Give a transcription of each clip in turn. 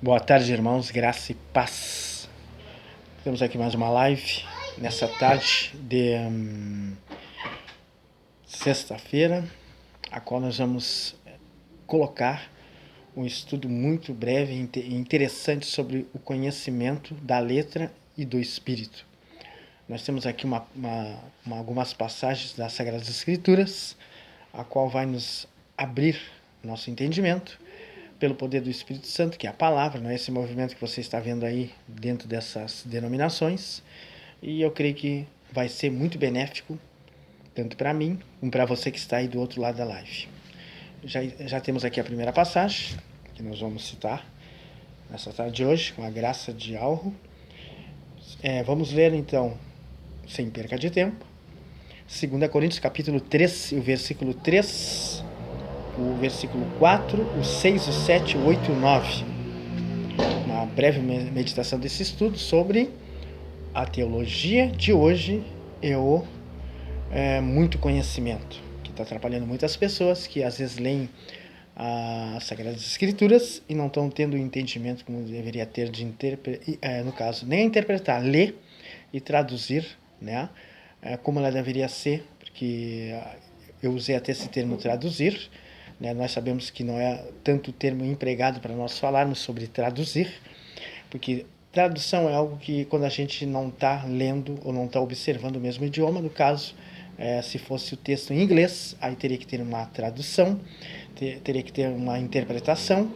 Boa tarde, irmãos, graça e paz. Temos aqui mais uma live nessa tarde de sexta-feira, a qual nós vamos colocar um estudo muito breve e interessante sobre o conhecimento da letra e do espírito. Nós temos aqui algumas passagens das Sagradas Escrituras, a qual vai nos abrir nosso entendimento pelo poder do Espírito Santo, que é a palavra, não é esse movimento que você está vendo aí dentro dessas denominações. E eu creio que vai ser muito benéfico, tanto para mim como para você que está aí do outro lado da live. Já temos aqui a primeira passagem, que nós vamos citar nessa tarde de hoje, com a graça de Alro. Vamos ler então, sem perca de tempo, 2 Coríntios capítulo 3, o versículo 3, o versículo 4, o 6, o 7, o 8 e o 9. Uma breve meditação desse estudo sobre a teologia de hoje e o muito conhecimento, que está atrapalhando muitas pessoas que às vezes leem as Sagradas Escrituras e não estão tendo o entendimento como deveria ter de no caso, nem interpretar, ler e traduzir, né, como ela deveria ser, porque eu usei até esse termo traduzir, né, nós sabemos que não é tanto o termo empregado para nós falarmos sobre traduzir, porque tradução é algo que quando a gente não está lendo ou não está observando o mesmo idioma, no caso, se fosse o texto em inglês, aí teria que ter uma tradução, teria que ter uma interpretação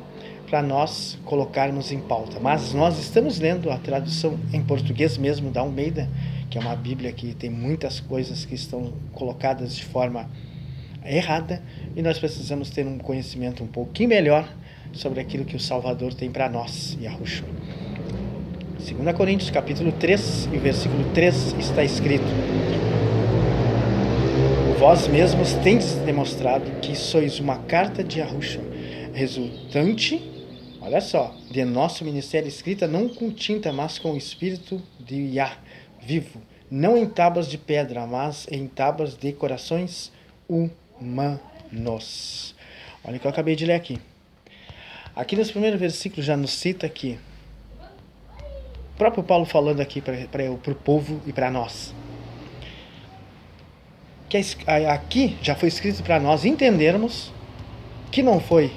para nós colocarmos em pauta. Mas nós estamos lendo a tradução em português mesmo da Almeida, que é uma Bíblia que tem muitas coisas que estão colocadas de forma errada, e nós precisamos ter um conhecimento um pouquinho melhor sobre aquilo que o Salvador tem para nós, Yahushua. 2 Coríntios capítulo 3, e versículo 3 está escrito: vós mesmos tendes demonstrado que sois uma carta de Yahushua, resultante, olha só, de nosso ministério, escrita não com tinta, mas com o Espírito de Yah, vivo, não em tábuas de pedra, mas em tábuas de corações humanos. Olha o que eu acabei de ler aqui. Aqui nesse primeiro versículo já nos cita que o próprio Paulo falando aqui para o povo e para nós, que aqui já foi escrito para nós entendermos que não foi,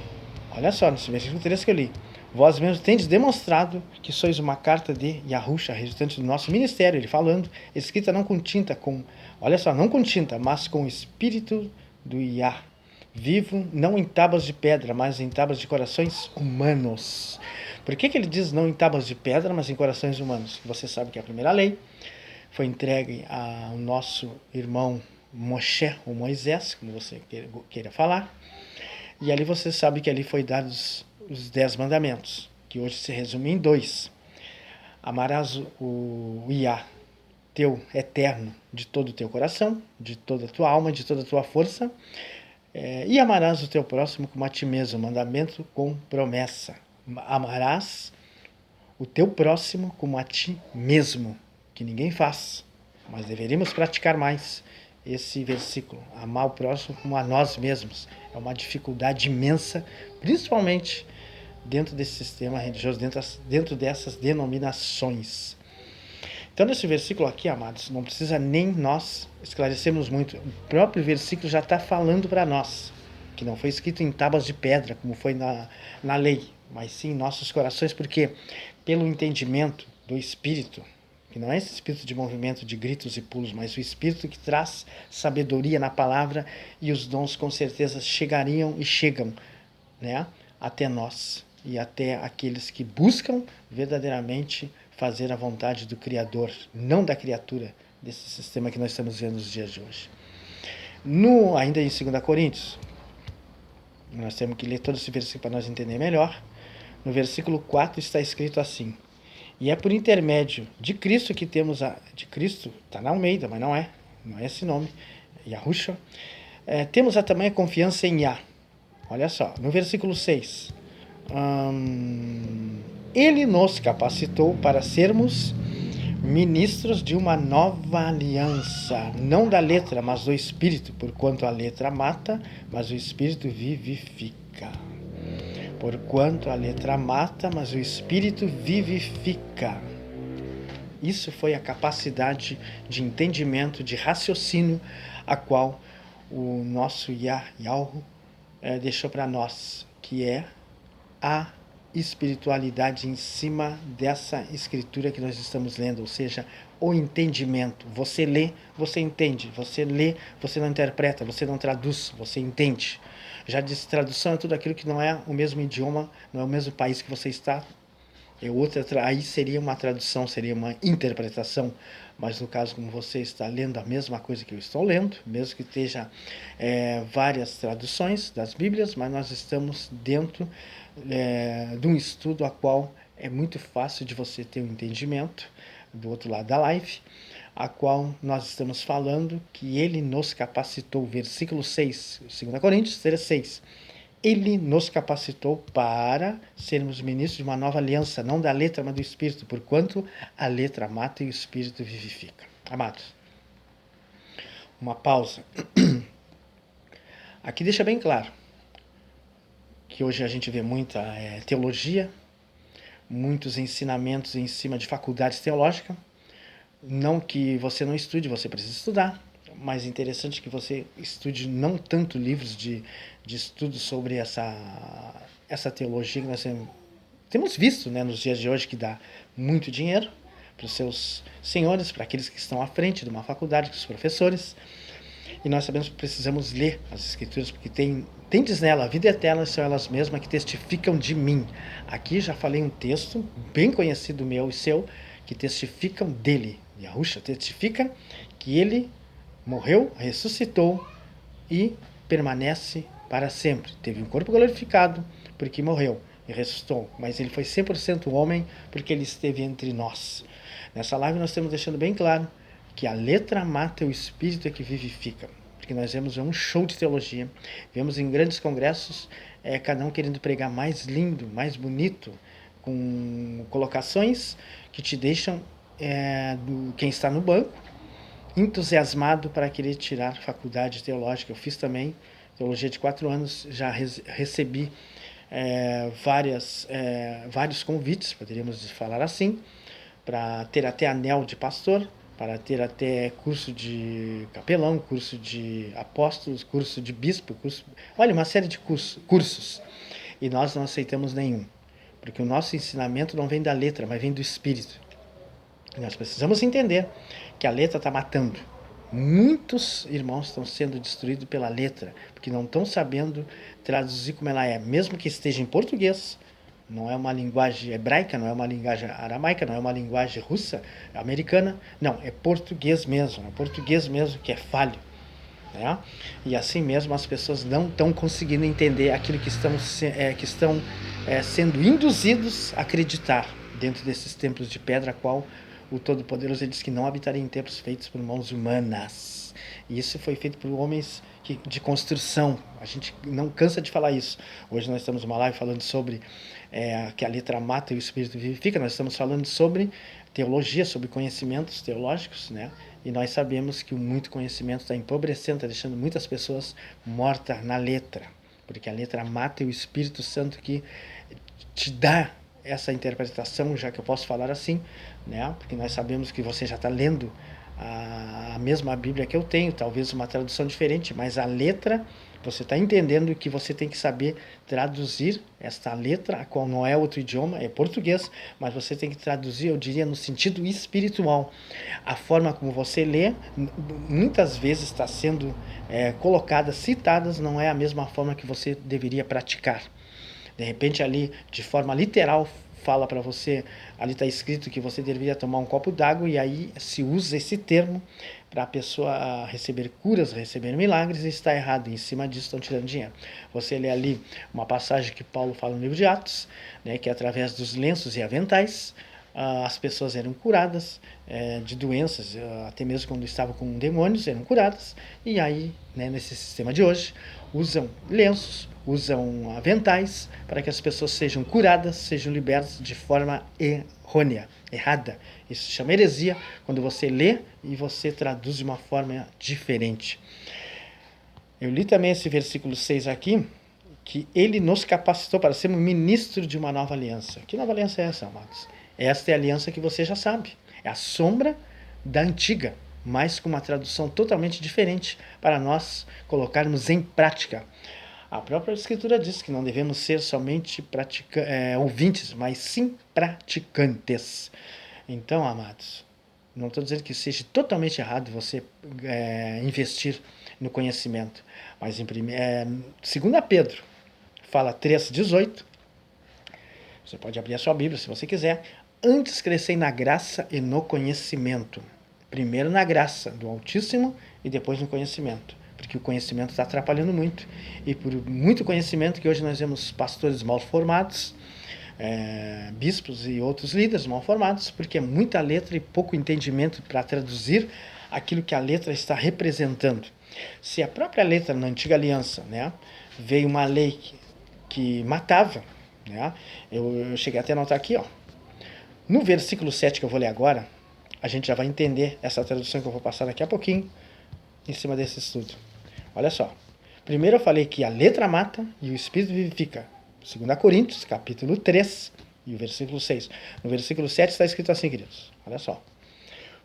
olha só, nesse versículo 3 que eu li, vós mesmos tendes demonstrado que sois uma carta de Yahushua, resultante do nosso ministério, ele falando, escrita não com tinta, olha só, não com tinta, mas com o Espírito do Yah, vivo, não em tábuas de pedra, mas em tábuas de corações humanos. Por que ele diz não em tábuas de pedra, mas em corações humanos? Você sabe que a primeira lei foi entregue ao nosso irmão Moshe, ou Moisés, como você queira falar, e ali você sabe que ali foi dados os 10 mandamentos, que hoje se resumem em 2. Amarás o Yah, teu eterno, de todo o teu coração, de toda a tua alma, de toda a tua força, e amarás o teu próximo como a ti mesmo, mandamento com promessa. Amarás o teu próximo como a ti mesmo, que ninguém faz, mas deveríamos praticar mais esse versículo, amar o próximo como a nós mesmos. É uma dificuldade imensa, principalmente dentro desse sistema religioso, dentro dessas denominações. Então, nesse versículo aqui, amados, não precisa nem nós esclarecermos muito. O próprio versículo já está falando para nós, que não foi escrito em tábuas de pedra, como foi na lei, mas sim em nossos corações, porque pelo entendimento do Espírito, que não é esse espírito de movimento, de gritos e pulos, mas o espírito que traz sabedoria na palavra, e os dons com certeza chegariam e chegam, né, até nós e até aqueles que buscam verdadeiramente fazer a vontade do Criador, não da criatura, desse sistema que nós estamos vendo nos dias de hoje. Ainda em 2 Coríntios, nós temos que ler todo esse versículo para nós entender melhor. No versículo 4 está escrito assim: e é por intermédio de Cristo que temos de Cristo, está na Almeida, mas não é esse nome, Yahushua, temos também a confiança em Yah. Olha só, no versículo 6, ele nos capacitou para sermos ministros de uma nova aliança, não da letra, mas do Espírito, porquanto a letra mata, mas o Espírito vivifica. Porquanto a letra mata, mas o espírito vivifica. Isso foi a capacidade de entendimento, de raciocínio, a qual o nosso Yahweh deixou para nós, que é a espiritualidade em cima dessa escritura que nós estamos lendo, ou seja, o entendimento. Você lê, você entende. Você lê, você não interpreta, você não traduz, você entende. Já disse, tradução é tudo aquilo que não é o mesmo idioma, não é o mesmo país que você está. Aí seria uma tradução, seria uma interpretação, mas no caso, como você está lendo a mesma coisa que eu estou lendo, mesmo que esteja várias traduções das Bíblias, mas nós estamos dentro de um estudo a qual é muito fácil de você ter um entendimento, do outro lado da live, a qual nós estamos falando que ele nos capacitou, versículo 6, 2 Coríntios 3:6. Ele nos capacitou para sermos ministros de uma nova aliança, não da letra, mas do Espírito, porquanto a letra mata e o Espírito vivifica. Amados, uma pausa. Aqui deixa bem claro que hoje a gente vê muita teologia, muitos ensinamentos em cima de faculdades teológicas. Não que você não estude, você precisa estudar, mas interessante que você estude não tanto livros de estudo sobre essa teologia que nós temos visto, né, nos dias de hoje, que dá muito dinheiro para os seus senhores, para aqueles que estão à frente de uma faculdade, com os professores. E nós sabemos que precisamos ler as Escrituras, porque tendes nela a vida eterna, são elas mesmas que testificam de mim. Aqui já falei um texto bem conhecido meu e seu, que testificam dele. Yahushua testifica que ele morreu, ressuscitou e permanece para sempre. Teve um corpo glorificado porque morreu e ressuscitou, mas ele foi 100% homem porque ele esteve entre nós. Nessa live nós estamos deixando bem claro que a letra mata e o espírito é que vivifica. Porque nós vemos um show de teologia, vemos em grandes congressos, cada um querendo pregar mais lindo, mais bonito, com colocações que te deixam, quem está no banco, entusiasmado para querer tirar faculdade teológica. Eu fiz também teologia de 4 anos, já recebi vários convites, poderíamos falar assim, para ter até anel de pastor, para ter até curso de capelão, curso de apóstolos, curso de bispo, olha, uma série de cursos. E nós não aceitamos nenhum, porque o nosso ensinamento não vem da letra, mas vem do Espírito. E nós precisamos entender que a letra está matando. Muitos irmãos estão sendo destruídos pela letra, porque não estão sabendo traduzir como ela é, mesmo que esteja em português. Não é uma linguagem hebraica, não é uma linguagem aramaica, não é uma linguagem russa, americana. Não, é português mesmo que é falho. Né? E assim mesmo as pessoas não estão conseguindo entender aquilo que estão sendo induzidos a acreditar dentro desses templos de pedra, a qual o Todo-Poderoso diz que não habitaria em templos feitos por mãos humanas. E isso foi feito por homens de construção. A gente não cansa de falar isso. Hoje nós estamos numa live falando sobre que a letra mata e o espírito vivifica. Nós estamos falando sobre teologia, sobre conhecimentos teológicos, né? E nós sabemos que o muito conhecimento está empobrecendo, está deixando muitas pessoas mortas na letra. Porque a letra mata e o Espírito Santo que te dá essa interpretação, já que eu posso falar assim, né? Porque nós sabemos que você já está lendo a mesma Bíblia que eu tenho, talvez uma tradução diferente, mas a letra, você está entendendo que você tem que saber traduzir esta letra, a qual não é outro idioma, é português, mas você tem que traduzir, eu diria, no sentido espiritual. A forma como você lê, muitas vezes está sendo colocada, citadas, não é a mesma forma que você deveria praticar. De repente ali, de forma literal, fala para você, ali está escrito que você deveria tomar um copo d'água, e aí se usa esse termo para a pessoa receber curas, receber milagres, e está errado. Em cima disso estão tirando dinheiro. Você lê ali uma passagem que Paulo fala no livro de Atos, né, que através dos lenços e aventais as pessoas eram curadas de doenças, até mesmo quando estavam com demônios, eram curadas. E aí, né, nesse sistema de hoje, usam lenços, usam aventais para que as pessoas sejam curadas, sejam libertas de forma errônea, errada. Isso se chama heresia, quando você lê e você traduz de uma forma diferente. Eu li também esse versículo 6 aqui, que ele nos capacitou para sermos ministro de uma nova aliança. Que nova aliança é essa, amados? Esta é a aliança que você já sabe. É a sombra da antiga, mas com uma tradução totalmente diferente para nós colocarmos em prática. A própria Escritura diz que não devemos ser somente ouvintes, mas sim praticantes. Então, amados, não estou dizendo que seja totalmente errado você investir no conhecimento, mas em 2 Pedro fala 3,18, você pode abrir a sua Bíblia se você quiser. Antes crescei na graça e no conhecimento. Primeiro na graça do Altíssimo e depois no conhecimento. Porque o conhecimento está atrapalhando muito. E por muito conhecimento que hoje nós vemos pastores mal formados, bispos e outros líderes mal formados, porque é muita letra e pouco entendimento para traduzir aquilo que a letra está representando. Se a própria letra na antiga aliança, né, veio uma lei que matava, né, eu cheguei até a anotar aqui, ó, no versículo 7 que eu vou ler agora, a gente já vai entender essa tradução que eu vou passar daqui a pouquinho em cima desse estudo. Olha só. Primeiro eu falei que a letra mata e o Espírito vivifica. 2 Coríntios, capítulo 3 e o versículo 6. No versículo 7 está escrito assim, queridos. Olha só.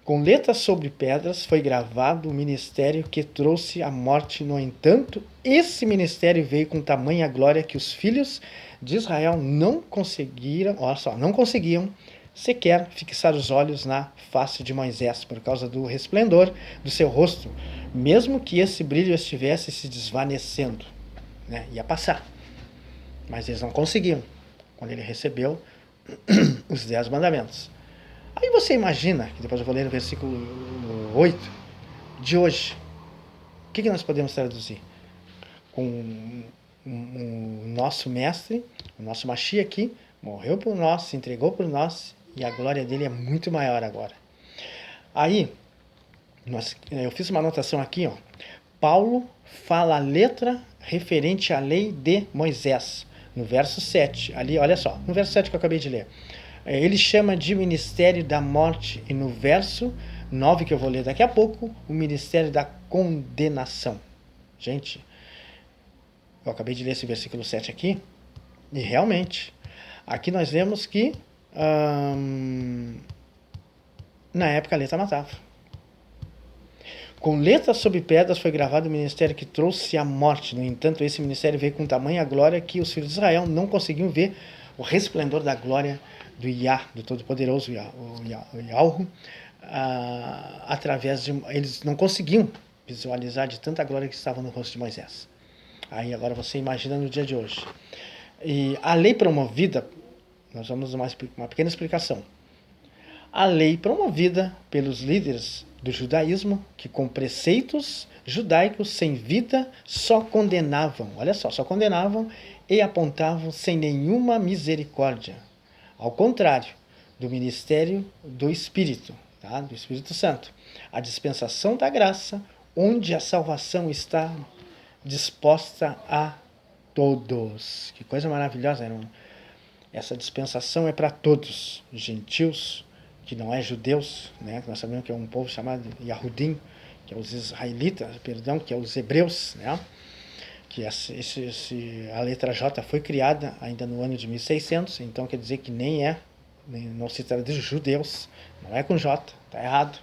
Com letras sobre pedras foi gravado o ministério que trouxe a morte. No entanto, esse ministério veio com tamanha glória que os filhos de Israel não conseguiam sequer fixar os olhos na face de Moisés, por causa do resplendor do seu rosto, mesmo que esse brilho estivesse se desvanecendo, né? Ia passar. Mas eles não conseguiam, quando ele recebeu os 10 mandamentos. Aí você imagina, que depois eu vou ler no versículo 8 de hoje, o que nós podemos traduzir? Com o nosso mestre, o nosso Mashiach aqui, morreu por nós, se entregou por nós, e a glória dele é muito maior agora. Aí, eu fiz uma anotação aqui, ó. Paulo fala a letra referente à lei de Moisés, no verso 7. Ali, olha só, no verso 7 que eu acabei de ler. Ele chama de ministério da morte, e no verso 9, que eu vou ler daqui a pouco, o ministério da condenação. Gente, eu acabei de ler esse versículo 7 aqui, e realmente, aqui nós vemos que na época a letra matava. Com letras sobre pedras foi gravado o ministério que trouxe a morte. No entanto, esse ministério veio com tamanha glória que os filhos de Israel não conseguiam ver o resplendor da glória do Yah, do Todo-Poderoso, o Yahweh, através de... Eles não conseguiam visualizar de tanta glória que estava no rosto de Moisés. Aí agora você imagina no dia de hoje. E a lei promovida, nós vamos dar uma pequena explicação. A lei promovida pelos líderes do judaísmo, que com preceitos judaicos sem vida só condenavam, olha só condenavam e apontavam sem nenhuma misericórdia. Ao contrário do ministério do Espírito, tá? Do Espírito Santo. A dispensação da graça, onde a salvação está disposta a todos. Que coisa maravilhosa, irmão. Essa dispensação é para todos, gentios, que não é judeus, né? Nós sabemos que é um povo chamado Yahudim, que é os israelitas, que é os hebreus, né? Que a letra J foi criada ainda no ano de 1600, então quer dizer que não se trata de judeus, não é com J, está errado.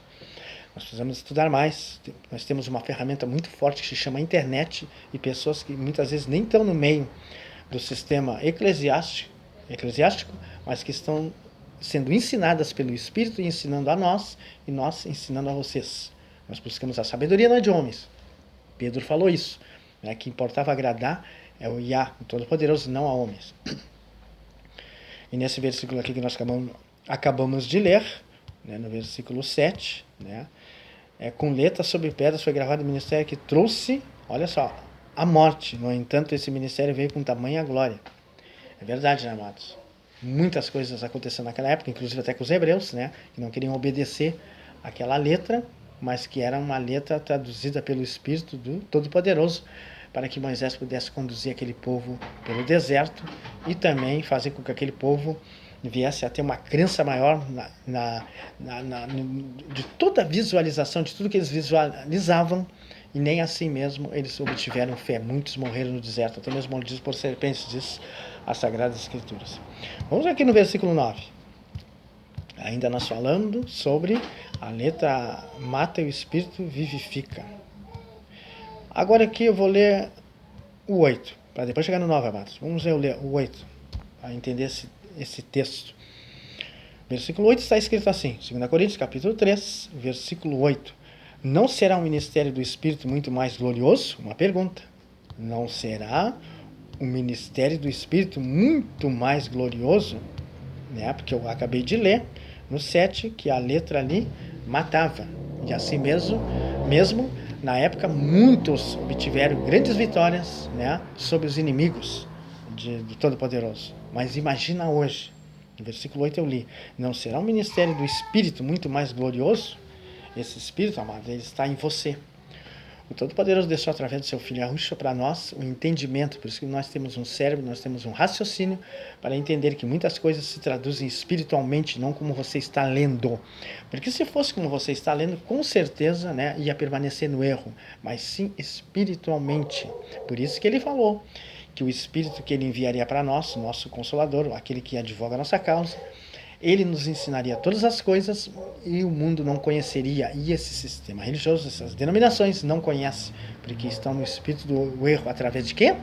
Nós precisamos estudar mais. Nós temos uma ferramenta muito forte que se chama internet, e pessoas que muitas vezes nem estão no meio do sistema eclesiástico, mas que estão sendo ensinadas pelo Espírito e ensinando a nós, e nós ensinando a vocês. Nós buscamos a sabedoria, não é de homens. Pedro falou isso, né, que importava agradar é o Yah, o Todo-Poderoso, não a homens. E nesse versículo aqui que nós acabamos de ler, né, no versículo 7, né, com letras sobre pedras foi gravado o ministério que trouxe, olha só, a morte. No entanto, esse ministério veio com tamanha glória. É verdade, né, amados? Muitas coisas aconteceram naquela época, inclusive até com os hebreus, né, que não queriam obedecer aquela letra, mas que era uma letra traduzida pelo Espírito do Todo-Poderoso, para que Moisés pudesse conduzir aquele povo pelo deserto e também fazer com que aquele povo viesse a ter uma crença maior de toda a visualização, de tudo que eles visualizavam, e nem assim mesmo eles obtiveram fé. Muitos morreram no deserto, até mesmo mordidos por serpentes, diz as Sagradas Escrituras. Vamos aqui no versículo 9. Ainda nós falando sobre a letra mata e o espírito vivifica. Agora aqui eu vou ler o 8, para depois chegar no 9, amados. Vamos ler o 8, para entender esse texto. Versículo 8 está escrito assim, 2 Coríntios, capítulo 3, versículo 8. Não será o ministério do Espírito muito mais glorioso? Uma pergunta. Não será o ministério do Espírito muito mais glorioso? Né? Porque eu acabei de ler no 7 que a letra ali matava. E assim mesmo na época, muitos obtiveram grandes vitórias, né, sobre os inimigos do Todo-Poderoso. Mas imagina hoje, no versículo 8 eu li, não será o ministério do Espírito muito mais glorioso? Esse Espírito, amado, ele está em você. O Todo-Poderoso deixou através do seu Filho Yahushua para nós o entendimento, por isso que nós temos um cérebro, nós temos um raciocínio para entender que muitas coisas se traduzem espiritualmente, não como você está lendo. Porque se fosse como você está lendo, com certeza, né, ia permanecer no erro, mas sim espiritualmente. Por isso que ele falou que o Espírito que ele enviaria para nós, nosso Consolador, aquele que advoga a nossa causa, ele nos ensinaria todas as coisas e o mundo não conheceria. E esse sistema religioso, essas denominações não conhecem, porque estão no espírito do erro. Através de quê?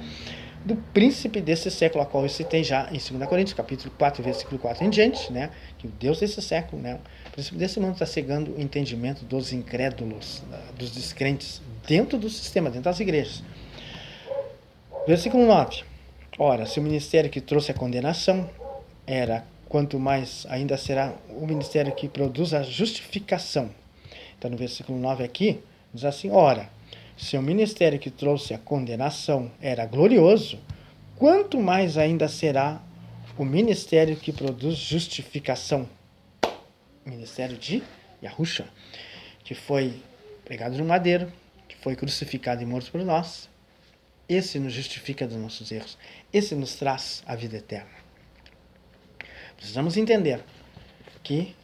Do príncipe desse século, a qual eu citei já em 2 Coríntios, capítulo 4, versículo 4 em diante, né? Que o Deus desse século, né? O príncipe desse mundo está cegando o entendimento dos incrédulos, dos descrentes, dentro do sistema, dentro das igrejas. Versículo 9. Ora, se o ministério que trouxe a condenação era, quanto mais ainda será o ministério que produz a justificação. Então, no versículo 9 aqui, diz assim, ora, se o ministério que trouxe a condenação era glorioso, quanto mais ainda será o ministério que produz justificação. O ministério de Yahushua, que foi pregado no madeiro, que foi crucificado e morto por nós. Esse nos justifica dos nossos erros. Esse nos traz a vida eterna. Precisamos entender que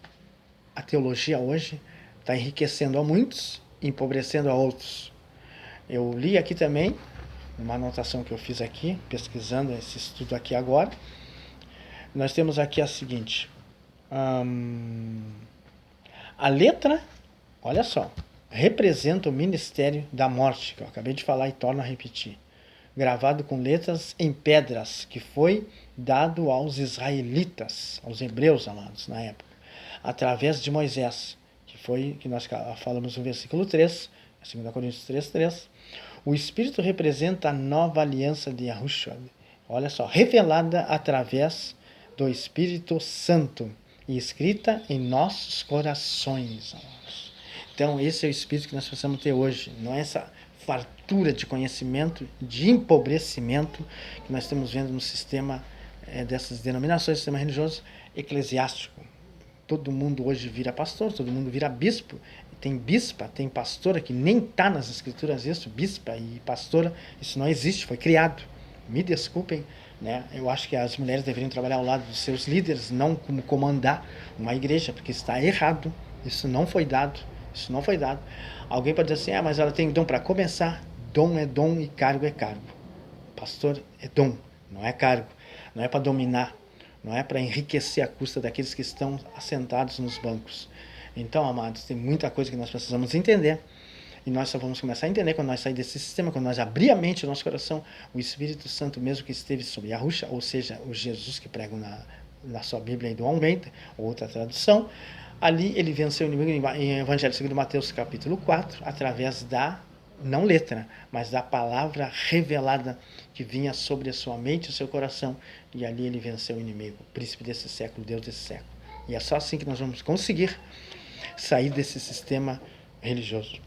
a teologia hoje está enriquecendo a muitos e empobrecendo a outros. Eu li aqui também, uma anotação que eu fiz aqui, pesquisando esse estudo aqui agora. Nós temos aqui a seguinte. A letra, olha só, representa o ministério da morte, que eu acabei de falar e torno a repetir. Gravado com letras em pedras, que foi dado aos israelitas, aos hebreus, amados, na época, através de Moisés, que nós falamos no versículo 3, 2 Coríntios 3:3. O Espírito representa a nova aliança de Yahushua, olha só, revelada através do Espírito Santo e escrita em nossos corações, amados. Então, esse é o Espírito que nós precisamos ter hoje, não é essa fartura de conhecimento, de empobrecimento que nós estamos vendo no sistema dessas denominações, sistema religioso eclesiástico. Todo mundo hoje vira pastor, todo mundo vira bispo, tem bispa, tem pastora, que nem está nas escrituras isso, bispa e pastora, isso não existe, foi criado. Me desculpem, né? Eu acho que as mulheres deveriam trabalhar ao lado dos seus líderes, não como comandar uma igreja, porque está errado, isso não foi dado. Alguém pode dizer assim, mas ela tem dom para começar. Dom é dom e cargo é cargo. Pastor é dom, não é cargo. Não é para dominar, não é para enriquecer a custa daqueles que estão assentados nos bancos. Então, amados, tem muita coisa que nós precisamos entender. E nós só vamos começar a entender quando nós sair desse sistema, quando nós abrir a mente, o nosso coração, o Espírito Santo mesmo que esteve sobre Yahushua, ou seja, o Jesus que prega na sua Bíblia do Almeida, outra tradução. Ali ele venceu o inimigo em Evangelho segundo Mateus capítulo 4, através da, não letra, mas da palavra revelada que vinha sobre a sua mente e o seu coração. E ali ele venceu o inimigo, o príncipe desse século, Deus desse século. E é só assim que nós vamos conseguir sair desse sistema religioso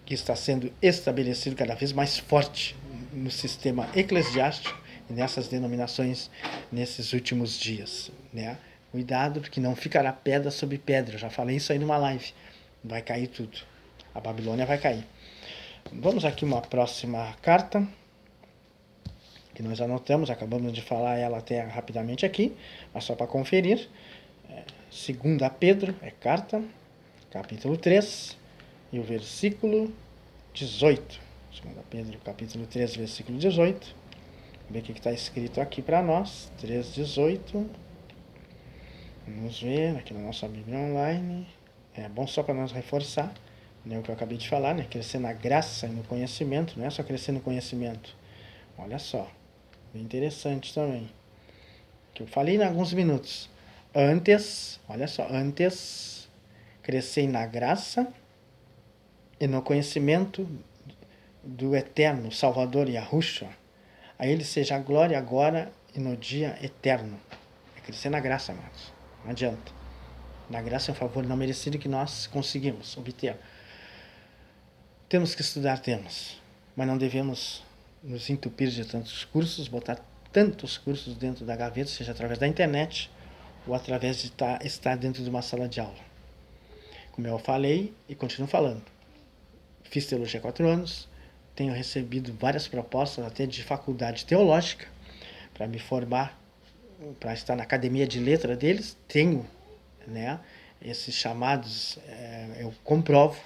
que está sendo estabelecido cada vez mais forte no sistema eclesiástico e nessas denominações nesses últimos dias, né? Cuidado, porque não ficará pedra sobre pedra. Eu já falei isso aí numa live. Vai cair tudo. A Babilônia vai cair. Vamos aqui uma próxima carta que nós anotamos. Acabamos de falar ela até rapidamente aqui, mas só para conferir. 2 Pedro, é carta, capítulo 3, e o versículo 18. 2 Pedro, capítulo 3, versículo 18. Vamos ver o que está escrito aqui para nós. 3:18. Vamos ver aqui na nossa Bíblia online. É bom só para nós reforçar, né, o que eu acabei de falar, né? Crescer na graça e no conhecimento, não é só crescer no conhecimento. Olha só, bem interessante também. Que eu falei em alguns minutos. Antes, olha só, antes crescei na graça e no conhecimento do eterno Salvador Yahushua. A ele seja a glória agora e no dia eterno. É crescer na graça, amados. Não adianta. Na graça é um favor não merecido que nós conseguimos obter. Temos que estudar, temos. Mas não devemos nos entupir de tantos cursos, botar tantos cursos dentro da gaveta, seja através da internet ou através de estar dentro de uma sala de aula. Como eu falei e continuo falando, fiz teologia há 4 anos, tenho recebido várias propostas até de faculdade teológica para me formar, para estar na academia de letra deles. Tenho, né, esses chamados, eu comprovo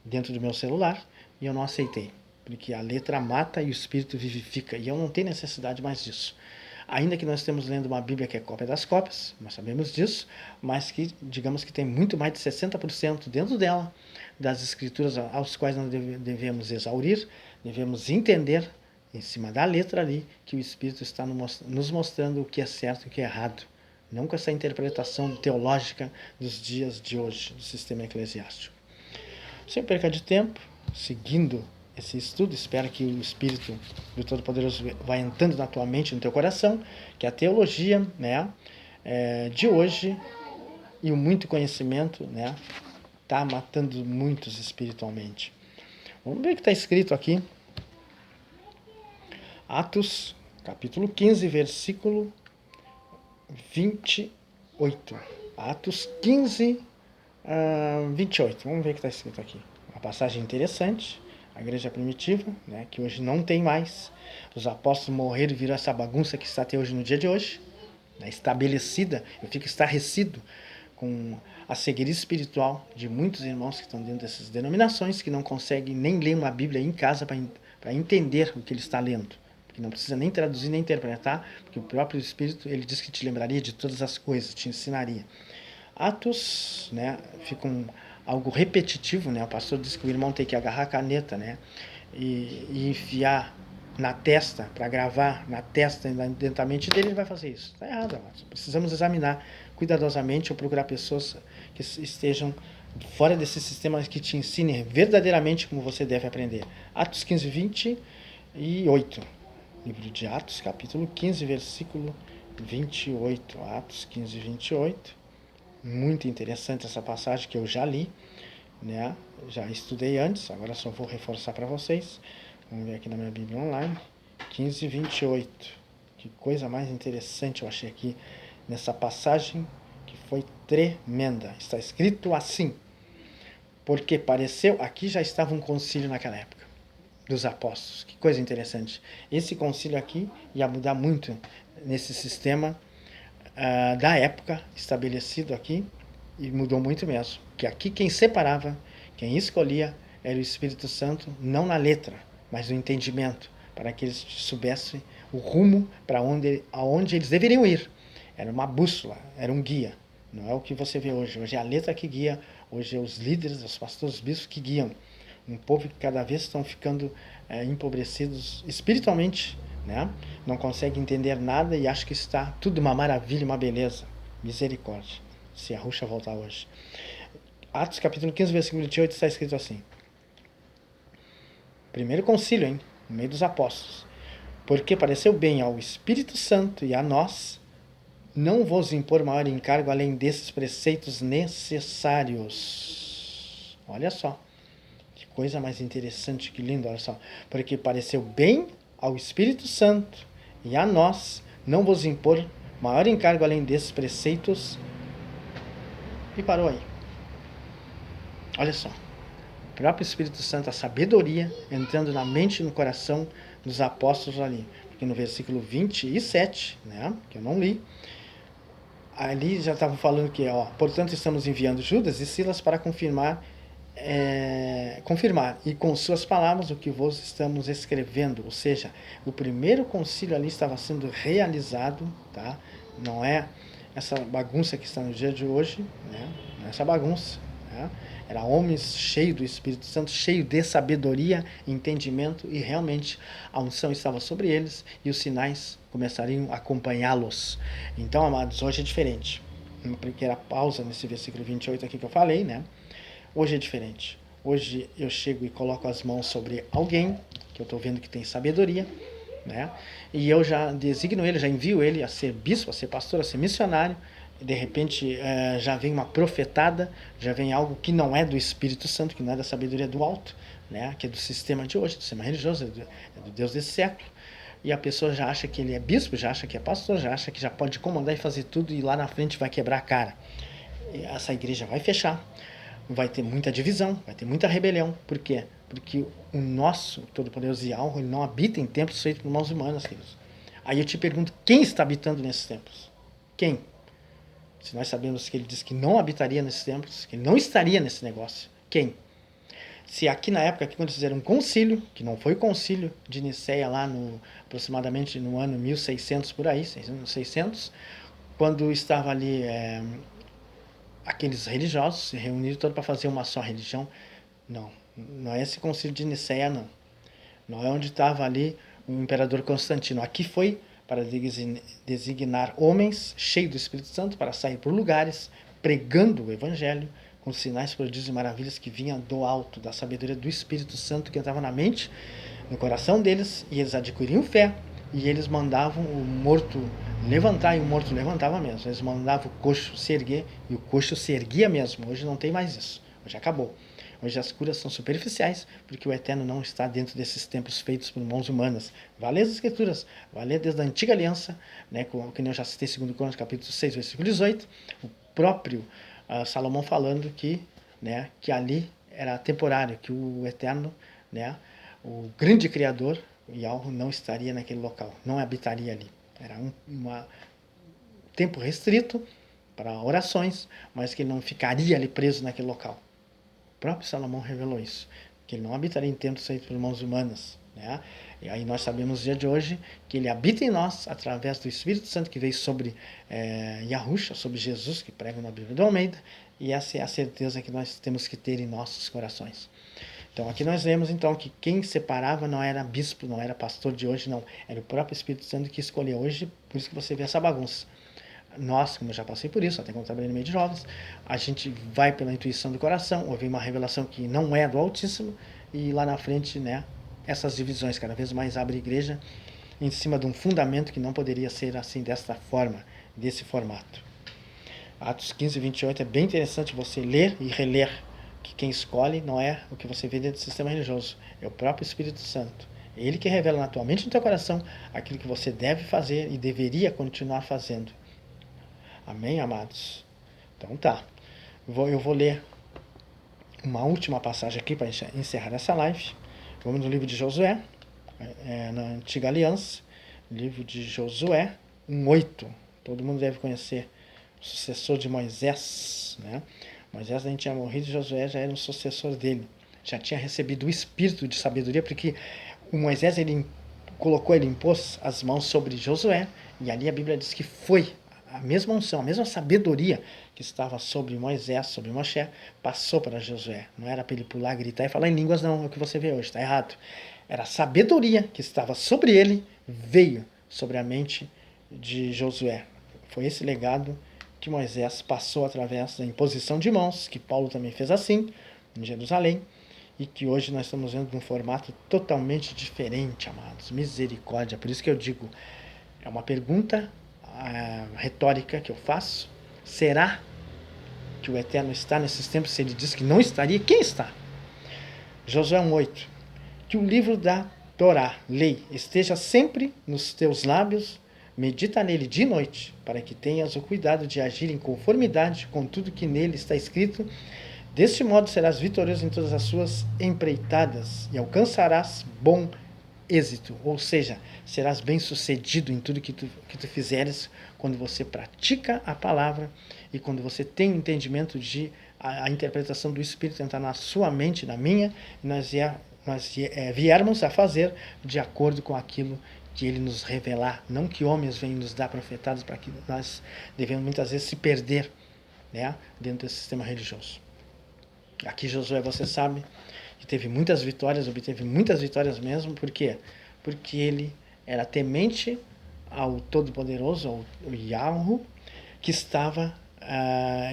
dentro do meu celular, e eu não aceitei, porque a letra mata e o espírito vivifica, e eu não tenho necessidade mais disso. Ainda que nós estamos lendo uma Bíblia que é cópia das cópias, nós sabemos disso, mas que, digamos que tem muito mais de 60% dentro dela, das escrituras aos quais nós devemos exaurir, devemos entender, em cima da letra ali, que o Espírito está nos mostrando o que é certo e o que é errado. Não com essa interpretação teológica dos dias de hoje, do sistema eclesiástico. Sem perca de tempo, seguindo esse estudo, espero que o Espírito do Todo-Poderoso vá entrando na tua mente, no teu coração, que a teologia, né, de hoje e o muito conhecimento, né, está matando muitos espiritualmente. Vamos ver o que está escrito aqui. Atos, capítulo 15, versículo 28. Atos 15, 28. Vamos ver o que está escrito aqui. Uma passagem interessante. A igreja primitiva, né, que hoje não tem mais. Os apóstolos morreram e viram essa bagunça que está até hoje no dia de hoje, né, estabelecida. Eu fico estarrecido com a cegueira espiritual de muitos irmãos que estão dentro dessas denominações, que não conseguem nem ler uma Bíblia em casa para entender o que ele está lendo. Que não precisa nem traduzir nem interpretar, porque o próprio Espírito, ele diz que te lembraria de todas as coisas, te ensinaria. Atos, né, fica algo repetitivo, né? O pastor diz que o irmão tem que agarrar a caneta, né, e enfiar na testa, para gravar na testa e dentro da mente dele, ele vai fazer isso. Está errado, amados. Precisamos examinar cuidadosamente ou procurar pessoas que estejam fora desse sistema, que te ensinem verdadeiramente como você deve aprender. Atos 15, 28. Livro de Atos, capítulo 15, versículo 28. Atos 15, 28. Muito interessante essa passagem que eu já li, né? Já estudei antes, agora só vou reforçar para vocês. Vamos ver aqui na minha Bíblia online. 15, 28. Que coisa mais interessante eu achei aqui nessa passagem, que foi tremenda. Está escrito assim: porque pareceu, aqui já estava um concílio naquela época, dos apóstolos. Que coisa interessante. Esse concílio aqui ia mudar muito nesse sistema da época estabelecido aqui, e mudou muito mesmo. Que aqui quem separava, quem escolhia, era o Espírito Santo, não na letra, mas no entendimento, para que eles soubessem o rumo para aonde eles deveriam ir. Era uma bússola, era um guia. Não é o que você vê hoje. Hoje é a letra que guia, hoje é os líderes, os pastores, os bispos que guiam. Um povo que cada vez estão ficando empobrecidos espiritualmente, né? Não consegue entender nada e acha que está tudo uma maravilha, uma beleza. Misericórdia. Se a Ruxa voltar hoje. Atos capítulo 15, versículo 28 está escrito assim. Primeiro concílio, hein? No meio dos apóstolos. Porque pareceu bem ao Espírito Santo e a nós não vos impor maior encargo além desses preceitos necessários. Olha só. Que coisa mais interessante, que lindo, olha só. Porque pareceu bem ao Espírito Santo e a nós não vos impor maior encargo além desses preceitos. E parou aí. Olha só. O próprio Espírito Santo, a sabedoria, entrando na mente e no coração dos apóstolos ali. Porque no versículo 27, né, que eu não li, ali já estavam falando que, portanto, estamos enviando Judas e Silas para confirmar confirmar, e com suas palavras o que vos estamos escrevendo. Ou seja, o primeiro concílio ali estava sendo realizado, tá? Não é essa bagunça que está no dia de hoje, né? Não é essa bagunça, né? Era homens cheios do Espírito Santo, cheios de sabedoria, entendimento, e realmente a unção estava sobre eles e os sinais começariam a acompanhá-los. Então, amados, hoje é diferente. Uma pequena pausa nesse versículo 28 aqui que eu falei, né? Hoje é diferente. Hoje eu chego e coloco as mãos sobre alguém que eu estou vendo que tem sabedoria, né? E eu já designo ele, já envio ele a ser bispo, a ser pastor, a ser missionário. E de repente já vem uma profetada, já vem algo que não é do Espírito Santo, que não é da sabedoria do alto, né? Que é do sistema de hoje, do sistema religioso, é do Deus desse século. E a pessoa já acha que ele é bispo, já acha que é pastor, já acha que já pode comandar e fazer tudo, e lá na frente vai quebrar a cara. E essa igreja vai fechar, vai ter muita divisão, vai ter muita rebelião. Por quê? Porque o nosso Todo-Poderoso Yahweh, ele não habita em templos feitos por mãos humanas, queridos. Aí eu te pergunto, quem está habitando nesses templos? Quem? Se nós sabemos que ele diz que não habitaria nesses templos, que ele não estaria nesse negócio, quem? Se aqui na época, quando eles fizeram um concílio, que não foi o concílio de Nicéia lá aproximadamente no ano 1600 por aí, 600, quando estava ali aqueles religiosos se reuniram todos para fazer uma só religião, não é esse concílio de Nicéia, não é onde estava ali o imperador Constantino. Aqui foi para designar homens cheios do Espírito Santo para sair por lugares pregando o evangelho, com sinais, prodígios e maravilhas que vinham do alto, da sabedoria do Espírito Santo que entrava na mente, no coração deles, e eles adquiriam fé, e eles mandavam o morto levantar, e o morto levantava mesmo. Eles mandavam o coxo se erguer, e o coxo se erguia mesmo. Hoje não tem mais isso, hoje acabou. Hoje as curas são superficiais, porque o Eterno não está dentro desses templos feitos por mãos humanas. Vá ler as Escrituras, vá ler desde a Antiga Aliança, né, que eu já citei 2 Crônicas, capítulo 6, versículo 18, o próprio Salomão falando que ali era temporário, que o Eterno, né, o grande Criador, Yahweh, não estaria naquele local, não habitaria ali. Era um tempo restrito para orações, mas que ele não ficaria ali preso naquele local. O próprio Salomão revelou isso, que ele não habitaria em templos feitos por mãos humanas, né? E aí nós sabemos no dia de hoje que ele habita em nós através do Espírito Santo que veio sobre Yahusha, sobre Jesus, que prega na Bíblia do Almeida, e essa é a certeza que nós temos que ter em nossos corações. Então aqui nós vemos então que quem separava não era bispo, não era pastor de hoje, não. Era o próprio Espírito Santo que escolheu hoje, por isso que você vê essa bagunça. Nós, como eu já passei por isso, até quando trabalhei no meio de jovens, a gente vai pela intuição do coração, ouve uma revelação que não é do Altíssimo, e lá na frente, né, essas divisões cada vez mais abrem igreja em cima de um fundamento que não poderia ser assim, desta forma, desse formato. Atos 15 e 28 é bem interessante você ler e reler, que quem escolhe não é o que você vê dentro do sistema religioso, é o próprio Espírito Santo. É ele que revela na tua mente e no teu coração aquilo que você deve fazer e deveria continuar fazendo. Amém, amados? Então tá. Eu vou ler uma última passagem aqui para encerrar essa live. Vamos no livro de Josué, na Antiga Aliança, livro de Josué 1:8. Todo mundo deve conhecer o sucessor de Moisés, né? Moisés nem tinha morrido, Josué já era um sucessor dele. Já tinha recebido o espírito de sabedoria, porque o Moisés ele impôs as mãos sobre Josué, e ali a Bíblia diz que foi a mesma unção, a mesma sabedoria que estava sobre Moisés, sobre Moshe, passou para Josué. Não era para ele pular, gritar e falar em línguas, não, é o que você vê hoje, está errado. Era a sabedoria que estava sobre ele, veio sobre a mente de Josué. Foi esse legado que Moisés passou através da imposição de mãos, que Paulo também fez assim, em Jerusalém, e que hoje nós estamos vendo num formato totalmente diferente, amados. Misericórdia. Por isso que eu digo, é uma pergunta retórica que eu faço. Será que o Eterno está nesses tempos? Se ele diz que não estaria, quem está? Josué 1:8. Que o livro da Torá, lei, esteja sempre nos teus lábios, medita nele de noite, para que tenhas o cuidado de agir em conformidade com tudo que nele está escrito. Deste modo serás vitorioso em todas as suas empreitadas e alcançarás bom êxito, ou seja, serás bem sucedido em tudo que tu fizeres quando você pratica a palavra e quando você tem entendimento de a interpretação do Espírito entrar na sua mente, na minha, e nós viermos a fazer de acordo com aquilo que ele nos revelar, não que homens venham nos dar profetados para que nós devemos muitas vezes se perder, né, dentro desse sistema religioso. Aqui Josué, você sabe, que teve muitas vitórias, obteve muitas vitórias mesmo. Por quê? Porque ele era temente ao Todo-Poderoso, ao Yahweh, que estava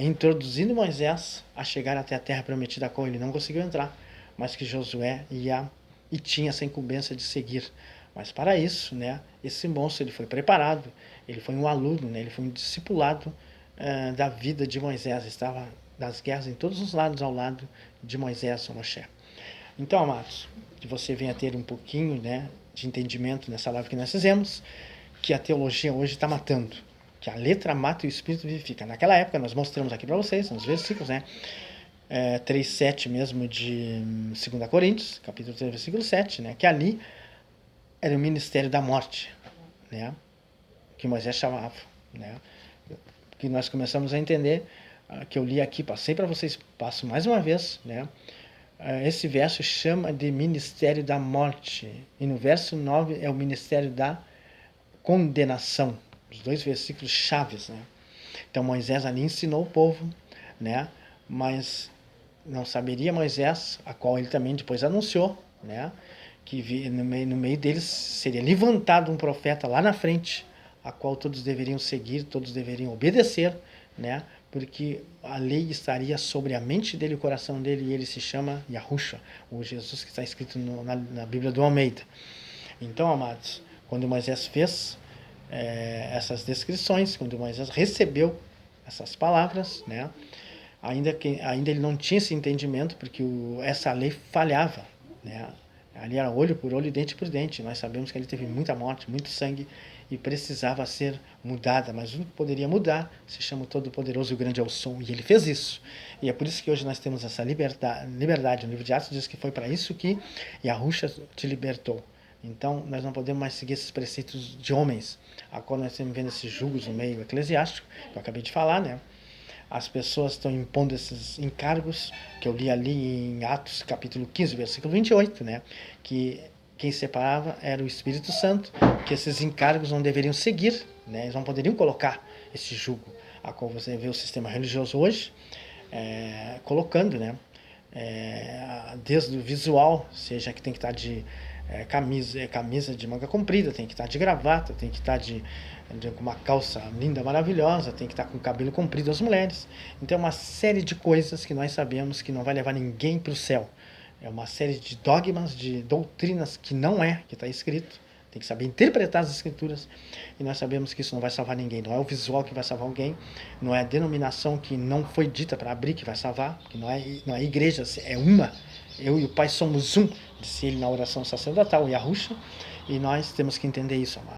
introduzindo Moisés a chegar até a terra prometida, a qual ele não conseguiu entrar, mas que Josué ia e tinha essa incumbência de seguir. Mas para isso, né, esse moço ele foi preparado, ele foi um aluno, né, ele foi um discipulado da vida de Moisés, estava das guerras em todos os lados ao lado de Moisés, o Moshe. Então, amados, que você venha ter um pouquinho, né, de entendimento nessa live que nós fizemos, que a teologia hoje está matando, que a letra mata e o espírito vivifica. Naquela época, nós mostramos aqui para vocês, nos versículos, né, 3:7 mesmo de 2 Coríntios, capítulo 3, versículo 7, né, que ali era o ministério da morte, né, que Moisés chamava, né, que nós começamos a entender, que eu li aqui, passei para vocês, passo mais uma vez, né, esse verso chama de ministério da morte, e no verso 9 é o ministério da condenação, os dois versículos chaves, né. Então Moisés ali ensinou o povo, né, mas não saberia Moisés, a qual ele também depois anunciou, né, que no meio deles seria levantado um profeta lá na frente, a qual todos deveriam seguir, todos deveriam obedecer, né, porque a lei estaria sobre a mente dele e o coração dele, e ele se chama Yahushua, o Jesus que está escrito na Bíblia do Almeida. Então, amados, quando Moisés fez essas descrições, quando Moisés recebeu essas palavras, né, ainda ele não tinha esse entendimento, porque essa lei falhava, né, ali era olho por olho e dente por dente. Nós sabemos que ele teve muita morte, muito sangue, e precisava ser mudada, mas o que poderia mudar se chama o Todo-Poderoso e o Grande é o Som, e ele fez isso. E é por isso que hoje nós temos essa liberdade. O livro de Atos diz que foi para isso que Yahushua te libertou. Então nós não podemos mais seguir esses preceitos de homens, a qual nós estamos vendo esses julgos no meio eclesiástico, que eu acabei de falar, né? As pessoas estão impondo esses encargos, que eu li ali em Atos capítulo 15, versículo 28, né? Que quem separava era o Espírito Santo, que esses encargos não deveriam seguir, né? Eles não poderiam colocar esse jugo, a qual você vê o sistema religioso hoje colocando, né? Desde o visual, seja que tem que estar de camisa de manga comprida, tem que estar de gravata, tem que estar de uma calça linda, maravilhosa, tem que estar com o cabelo comprido as mulheres. Então é uma série de coisas que nós sabemos que não vai levar ninguém para o céu. É uma série de dogmas, de doutrinas que não que está escrito. Tem que saber interpretar as escrituras, e nós sabemos que isso não vai salvar ninguém. Não é o visual que vai salvar alguém, não é a denominação que não foi dita para abrir que vai salvar, que não é a igreja, é uma. Eu e o Pai somos um, disse ele na oração sacerdotal, Yahushua, e nós temos que entender isso, amado.